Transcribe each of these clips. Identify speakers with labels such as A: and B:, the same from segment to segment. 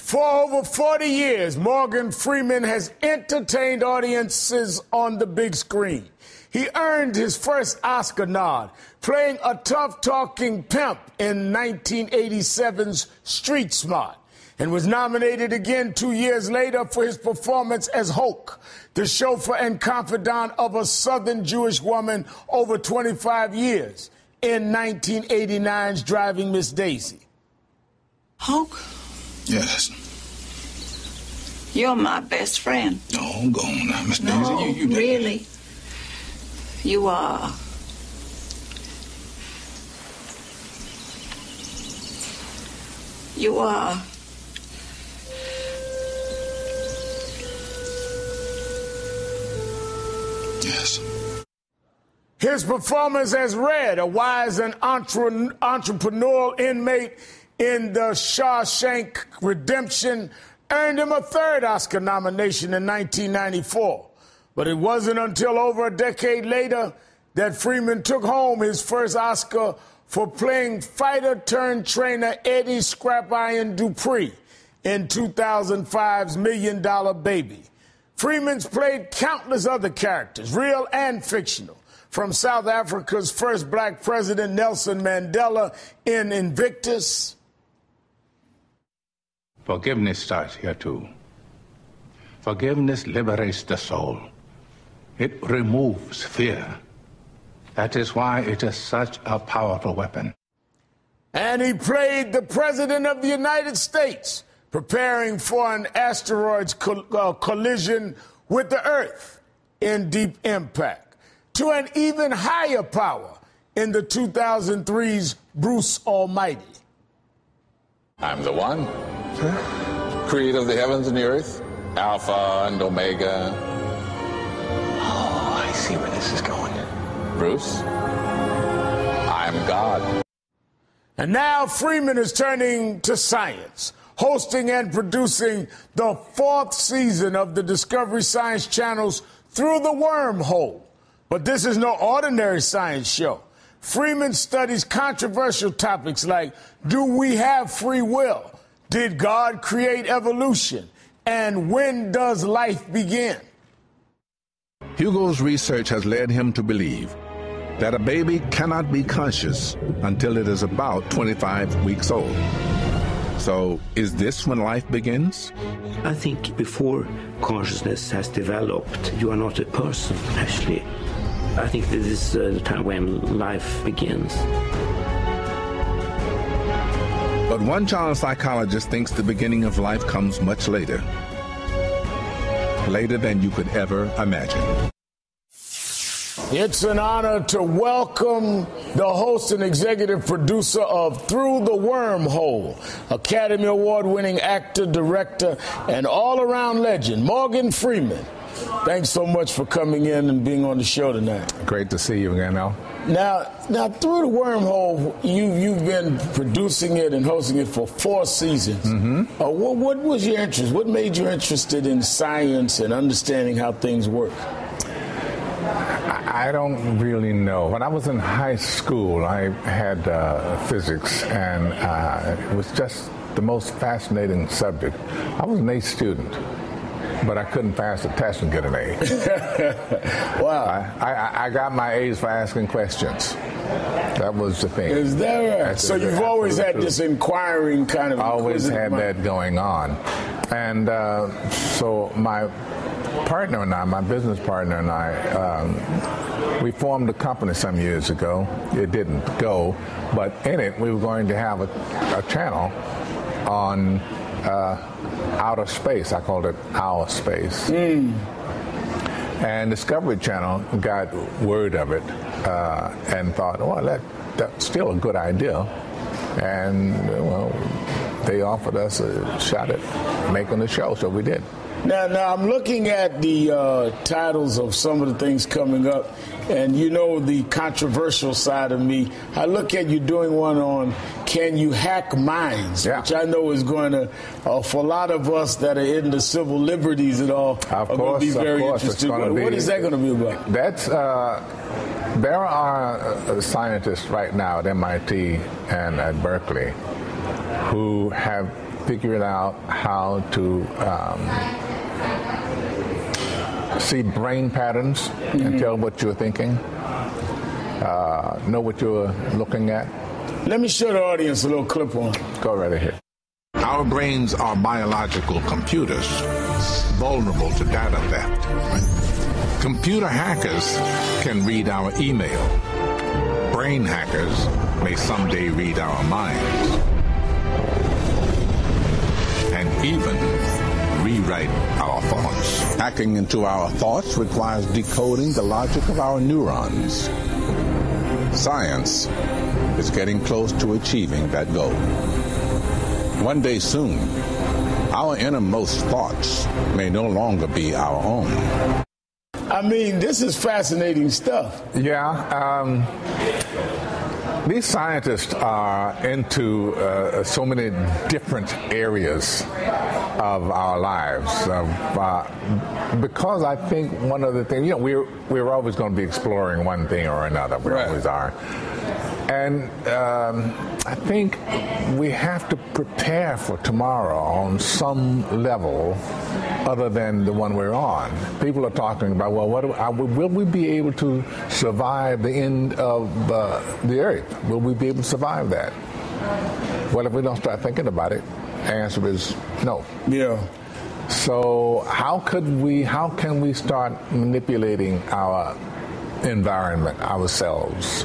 A: For over 40 years, Morgan Freeman has entertained audiences on the big screen. He earned his first Oscar nod, playing a tough-talking pimp in 1987's Street Smart, and was nominated again 2 years later for his performance as Hoke, the chauffeur and confidant of a Southern Jewish woman over 25 years in 1989's Driving Miss Daisy.
B: Hoke?
C: Yes.
B: You're my best friend.
C: Oh, go on now, Miss Daisy.
B: No,
C: You
B: really. You are. You are.
C: Yes.
A: His performance as Red, a wise and entrepreneurial inmate in the Shawshank Redemption, earned him a third Oscar nomination in 1994. But it wasn't until over a decade later that Freeman took home his first Oscar for playing fighter-turned-trainer Eddie Scrap Iron Dupree in 2005's $1 Million Baby. Freeman's played countless other characters, real and fictional, from South Africa's first black president, Nelson Mandela, in Invictus.
D: Forgiveness starts here, too. Forgiveness liberates the soul. It removes fear. That is why it is such a powerful weapon.
A: And he played the President of the United States, preparing for an asteroid's collision with the Earth in Deep Impact, to an even higher power in the 2003's Bruce Almighty.
E: I'm the one, creator of the heavens and the earth, Alpha and Omega.
F: Oh, I see where this is going.
E: Bruce, I'm God.
A: And now Freeman is turning to science, hosting and producing the 4th season of the Discovery Science Channel's Through the Wormhole. But this is no ordinary science show. Freeman studies controversial topics like, do we have free will? Did God create evolution? And when does life begin?
G: Hugo's research has led him to believe that a baby cannot be conscious until it is about 25 weeks old. So, is this when life begins?
F: I think before consciousness has developed, you are not a person, actually. I think this is the time when life begins.
G: But one child psychologist thinks the beginning of life comes much later. Later than you could ever imagine.
A: It's an honor to welcome the host and executive producer of Through the Wormhole, Academy Award-winning actor, director, and all-around legend, Morgan Freeman. Thanks so much for coming in and being on the show tonight.
H: Great to see you again, Al.
A: Now, Through the Wormhole, you've been producing it and hosting it for 4 seasons.
H: Mm-hmm.
A: What was your interest? What made you interested in science and understanding how things work?
H: I don't really know. When I was in high school, I had physics, and it was just the most fascinating subject. I was an A student, but I couldn't pass the test and get an A.
A: Wow.
H: I got my A's for asking questions. That was the thing.
A: Is that right?
H: That's
A: so you've always had
H: truth.
A: this inquiring kind of...
H: Always had that going on. And so my partner and I, my business partner and I, we formed a company some years ago. It didn't go, but in it we were going to have a channel on outer space. I called it Our Space. And Discovery Channel got word of it and thought, well, that's still a good idea. And, well, they offered us a shot at making the show, so we did.
A: Now I'm looking at the titles of some of the things coming up, and you know the controversial side of me. I look at you doing one on can you hack minds, which I know is going to, for a lot of us that are into civil liberties and all, are going to be very interesting. What is that going to be about?
H: That's there are scientists right now at MIT and at Berkeley who have figuring out how to see brain patterns and tell what you're thinking, know what you're looking at.
A: Let me show the audience a little clip on.
H: Go right ahead.
G: Our brains are biological computers, vulnerable to data theft. Computer hackers can read our email. Brain hackers may someday read our minds. And even rewrite our thoughts. Hacking into our thoughts requires decoding the logic of our neurons. Science is getting close to achieving that goal. One day soon, our innermost thoughts may no longer be our own.
A: I mean, this is fascinating stuff.
H: Yeah. These scientists are into so many different areas of our lives. Because I think one of the things, we're always going to be exploring one thing or another. We always are. And I think we have to prepare for tomorrow on some level other than the one we're on. People are talking about, well, will we be able to survive the end of the earth? Will we be able to survive that? Well, if we don't start thinking about it, the answer is no.
A: Yeah.
H: So how can we start manipulating our environment, ourselves?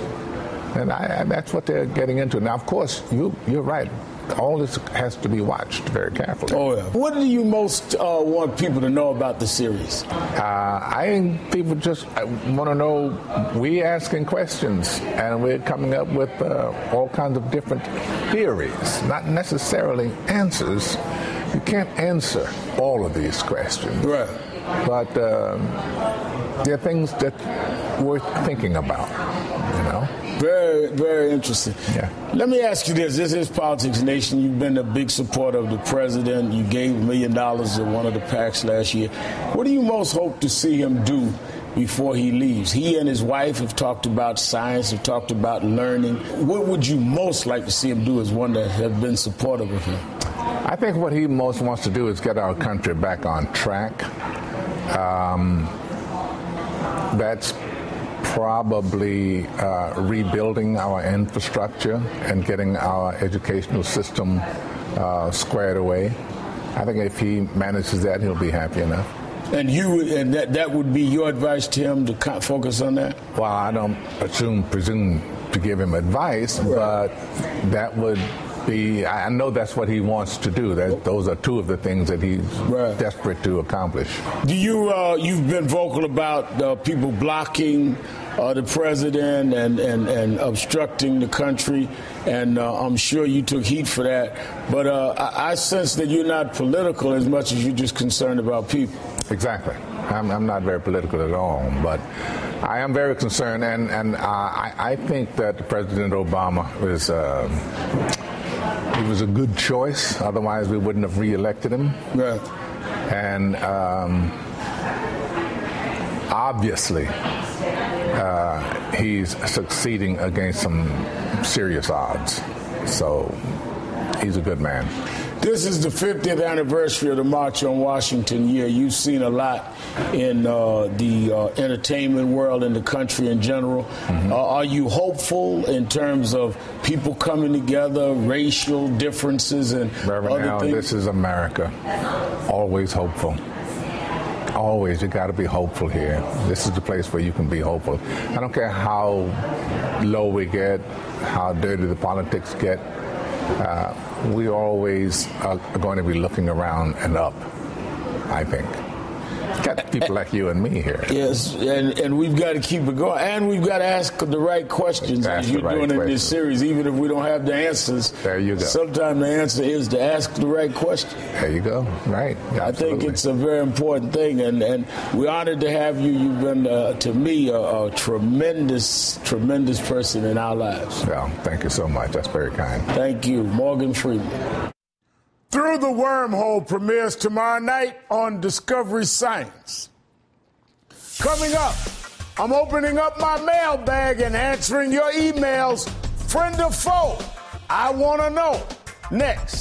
H: And that's what they're getting into. Now, of course, you're right. All this has to be watched very carefully.
A: Oh, yeah. What do you most want people to know about the series?
H: I think people just want to know, we asking questions, and we're coming up with all kinds of different theories, not necessarily answers. You can't answer all of these questions.
A: Right.
H: But there are things that worth thinking about,
A: Very, very interesting.
H: Yeah.
A: Let me ask you this. This is Politics Nation. You've been a big supporter of the president. You gave $1 million to one of the PACs last year. What do you most hope to see him do before he leaves? He and his wife have talked about science, have talked about learning. What would you most like to see him do as one that has been supportive of him?
H: I think what he most wants to do is get our country back on track. That's probably rebuilding our infrastructure and getting our educational system squared away. I think if he manages that, he'll be happy enough.
A: And that would be your advice to him, to focus on that?
H: Well, I don't presume to give him advice, but that would be, I know that's what he wants to do. Those are two of the things that he's desperate to accomplish.
A: Do you've been vocal about people blocking the president and obstructing the country, and I'm sure you took heat for that. But I sense that you're not political as much as you're just concerned about people.
H: Exactly. I'm not very political at all, but I am very concerned, and I think that President Obama he was a good choice. Otherwise, we wouldn't have reelected him.
A: Right.
H: And obviously, he's succeeding against some serious odds. So he's a good man.
A: This is the 50th anniversary of the March on Washington year. You've seen a lot in the entertainment world and the country in general. Mm-hmm. Are you hopeful in terms of people coming together, racial differences, and
H: Reverend
A: other things?
H: This is America. Always hopeful. Always, you got to be hopeful here. This is the place where you can be hopeful. I don't care how low we get, how dirty the politics get. We always are going to be looking around and up, I think. Got people like you and me here.
A: Yes, and we've got to keep it going. And we've got to ask the right questions as you're doing in this series, even if we don't have the answers.
H: There you go.
A: Sometimes the answer is to ask the right question.
H: There you go. Right. Absolutely.
A: I think it's a very important thing, and we're honored to have you. You've been, to me, a tremendous, tremendous person in our lives.
H: Well, thank you so much. That's very kind.
A: Thank you. Morgan Freeman. Through the Wormhole premieres tomorrow night on Discovery Science. Coming up, I'm opening up my mailbag and answering your emails. Friend or foe? I want to know. Next.